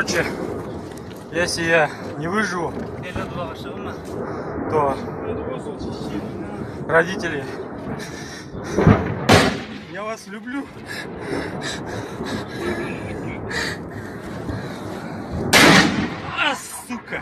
Короче, если я не выживу, то родители, я вас люблю. А, сука!